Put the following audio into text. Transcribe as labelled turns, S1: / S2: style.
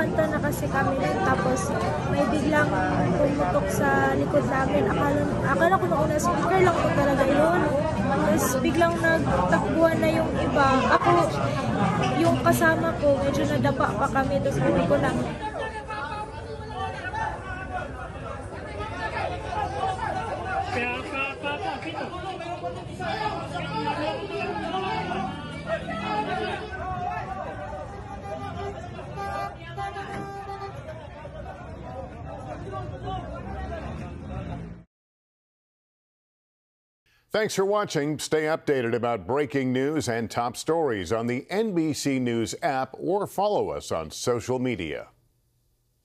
S1: kumakanta na kasi kami nun, tapos may biglang pumutok sa likod namin. Akala ko noong speaker lang po talaga yun. Tapos biglang nagtakbuhan na yung iba. Ako, yung kasama ko, medyo nadapa pa kami. Tapos hindi ko na,
S2: Thanks for watching. Stay updated about breaking news and top stories on the NBC News app or follow us on social media.